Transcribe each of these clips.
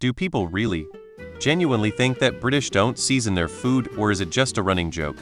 Do people really, genuinely think that British don't season their food, or is it just a running joke?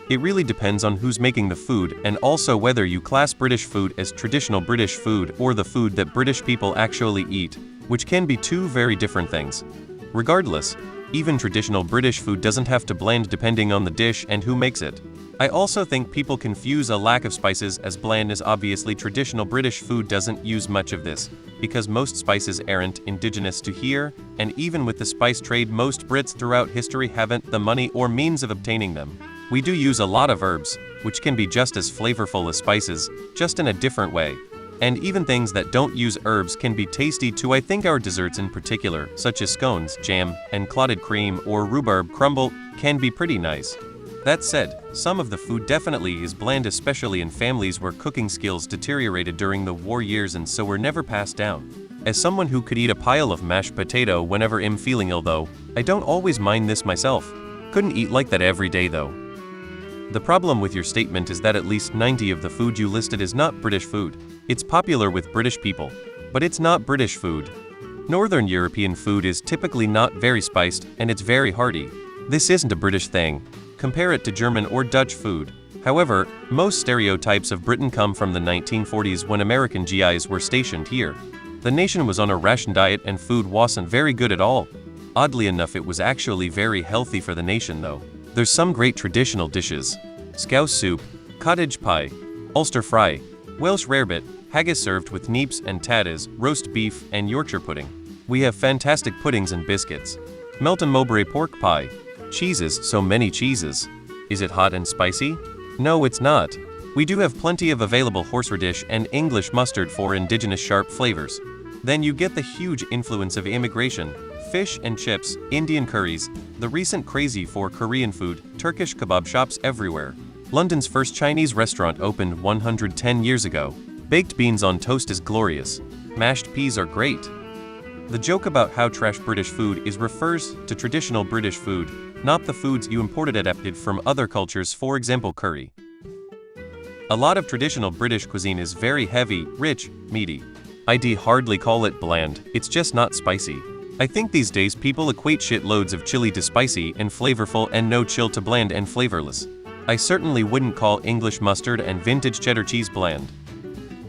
It really depends on who's making the food and also whether you class British food as traditional British food or the food that British people actually eat, which can be two very different things. Regardless, even traditional British food doesn't have to blend depending on the dish and who makes it. I also think people confuse a lack of spices as bland, as obviously traditional British food doesn't use much of this, because most spices aren't indigenous to here, and even with the spice trade, most Brits throughout history haven't the money or means of obtaining them. We do use a lot of herbs, which can be just as flavorful as spices, just in a different way. And even things that don't use herbs can be tasty too. I think our desserts in particular, such as scones, jam, and clotted cream or rhubarb crumble, can be pretty nice. That said, some of the food definitely is bland, especially in families where cooking skills deteriorated during the war years and so were never passed down. As someone who could eat a pile of mashed potato whenever I'm feeling ill though, I don't always mind this myself. Couldn't eat like that every day though. The problem with your statement is that at least 90% of the food you listed is not British food. It's popular with British people, but it's not British food. Northern European food is typically not very spiced and it's very hearty. This isn't a British thing. Compare it to German or Dutch food. However, most stereotypes of Britain come from the 1940s when American GIs were stationed here. The nation was on a ration diet and food wasn't very good at all. Oddly enough, it was actually very healthy for the nation though. There's some great traditional dishes: scouse soup, cottage pie, Ulster fry, Welsh rarebit, haggis served with neeps and tatas, roast beef, and Yorkshire pudding. We have fantastic puddings and biscuits. Melton Mowbray pork pie. Cheeses, so many cheeses. Is it hot and spicy? No, it's not. We do have plenty of available horseradish and English mustard for indigenous sharp flavors. Then you get the huge influence of immigration, fish and chips, Indian curries, the recent crazy for Korean food, Turkish kebab shops everywhere. London's first Chinese restaurant opened 110 years ago. Baked beans on toast is glorious. Mashed peas are great. The joke about how trash British food is refers to traditional British food, not the foods you imported adapted from other cultures, for example curry. A lot of traditional British cuisine is very heavy, rich, meaty. I'd hardly call it bland, it's just not spicy. I think these days people equate shitloads of chili to spicy and flavorful and no chill to bland and flavorless. I certainly wouldn't call English mustard and vintage cheddar cheese bland.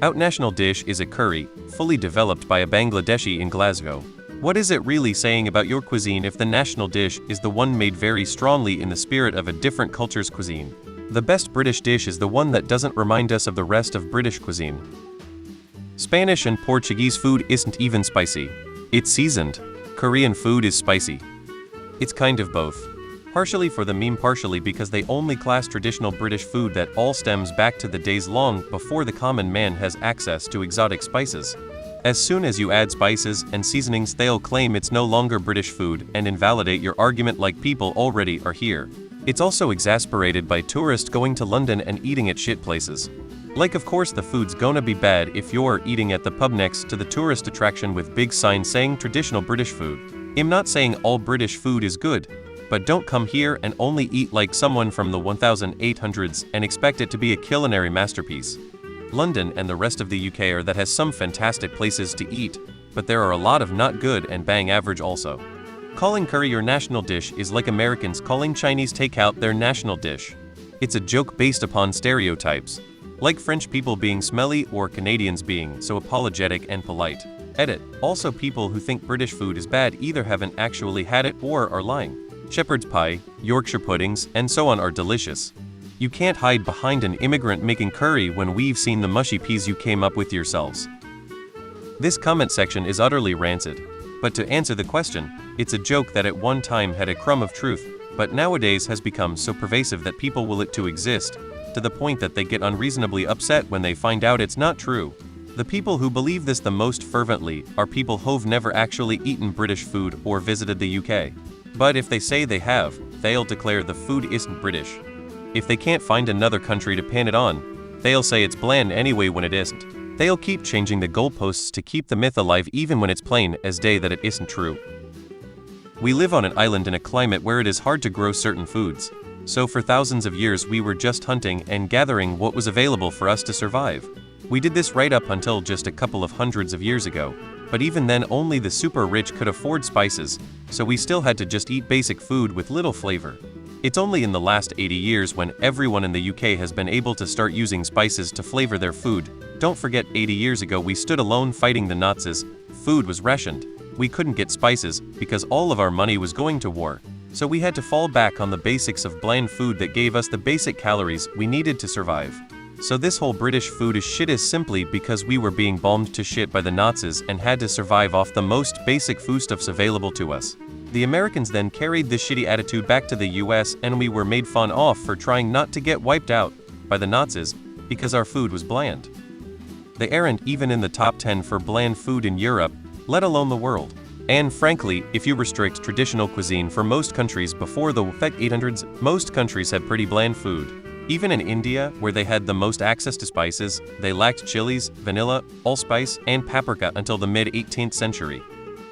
Our national dish is a curry, fully developed by a Bangladeshi in Glasgow. What is it really saying about your cuisine if the national dish is the one made very strongly in the spirit of a different culture's cuisine? The best British dish is the one that doesn't remind us of the rest of British cuisine. Spanish and Portuguese food isn't even spicy. It's seasoned. Korean food is spicy. It's kind of both. Partially for the meme, partially because they only class traditional British food that all stems back to the days long before the common man has access to exotic spices. As soon as you add spices and seasonings, they'll claim it's no longer British food and invalidate your argument like people already are here. It's also exasperated by tourists going to London and eating at shit places. Like, of course the food's gonna be bad if you're eating at the pub next to the tourist attraction with big signs saying traditional British food. I'm not saying all British food is good, but don't come here and only eat like someone from the 1800s and expect it to be a culinary masterpiece. London and the rest of the UK are that has some fantastic places to eat, but there are a lot of not good and bang average also. Calling curry your national dish is like Americans calling Chinese takeout their national dish. It's a joke based upon stereotypes, like French people being smelly or Canadians being so apologetic and polite. Edit. Also, people who think British food is bad either haven't actually had it or are lying. Shepherd's pie, Yorkshire puddings, and so on are delicious. You can't hide behind an immigrant making curry when we've seen the mushy peas you came up with yourselves. This comment section is utterly rancid. But to answer the question, it's a joke that at one time had a crumb of truth, but nowadays has become so pervasive that people will it to exist, to the point that they get unreasonably upset when they find out it's not true. The people who believe this the most fervently are people who've never actually eaten British food or visited the UK. But if they say they have, they'll declare the food isn't British. If they can't find another country to pin it on, they'll say it's bland anyway when it isn't. They'll keep changing the goalposts to keep the myth alive even when it's plain as day that it isn't true. We live on an island in a climate where it is hard to grow certain foods. So for thousands of years we were just hunting and gathering what was available for us to survive. We did this right up until just a couple of hundreds of years ago. But even then only the super rich could afford spices, so we still had to just eat basic food with little flavor. It's only in the last 80 years when everyone in the UK has been able to start using spices to flavor their food. Don't forget 80 years ago we stood alone fighting the Nazis. Food was rationed. We couldn't get spices because all of our money was going to war. So we had to fall back on the basics of bland food that gave us the basic calories we needed to survive. So this whole British food is shit is simply because we were being bombed to shit by the Nazis and had to survive off the most basic foodstuffs available to us. The Americans then carried this shitty attitude back to the US and we were made fun of for trying not to get wiped out by the Nazis because our food was bland. They aren't even in the top 10 for bland food in Europe, let alone the world. And frankly, if you restrict traditional cuisine for most countries before the 800s, most countries had pretty bland food. Even in India, where they had the most access to spices, they lacked chilies, vanilla, allspice, and paprika until the mid-18th century.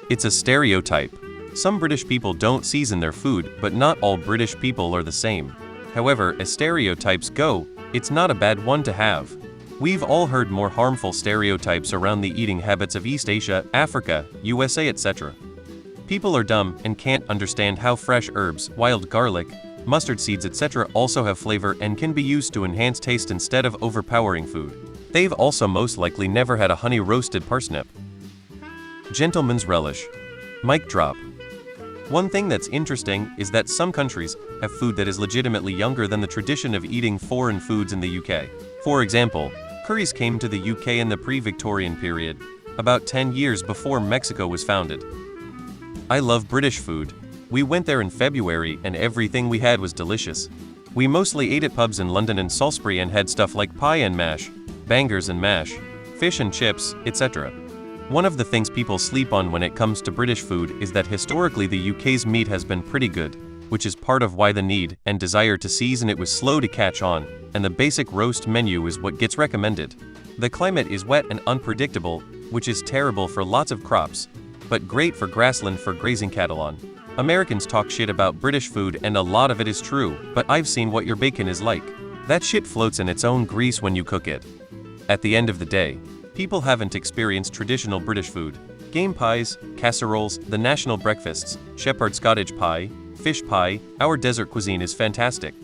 It's a stereotype. Some British people don't season their food, but not all British people are the same. However, as stereotypes go, it's not a bad one to have. We've all heard more harmful stereotypes around the eating habits of East Asia, Africa, USA, etc. People are dumb and can't understand how fresh herbs, wild garlic, mustard seeds, etc. also have flavor and can be used to enhance taste instead of overpowering food. They've also most likely never had a honey roasted parsnip. Gentleman's relish. Mic drop. One thing that's interesting is that some countries have food that is legitimately younger than the tradition of eating foreign foods in the UK. For example, curries came to the UK in the pre-Victorian period, about 10 years before Mexico was founded. I love British food. We went there in February and everything we had was delicious. We mostly ate at pubs in London and Salisbury and had stuff like pie and mash, bangers and mash, fish and chips, etc. One of the things people sleep on when it comes to British food is that historically the UK's meat has been pretty good, which is part of why the need and desire to season it was slow to catch on, and the basic roast menu is what gets recommended. The climate is wet and unpredictable, which is terrible for lots of crops, but great for grassland for grazing cattle on. Americans talk shit about British food and a lot of it is true, but I've seen what your bacon is like. That shit floats in its own grease when you cook it. At the end of the day, people haven't experienced traditional British food. Game pies, casseroles, the national breakfasts, shepherd's cottage pie, fish pie, our desert cuisine is fantastic.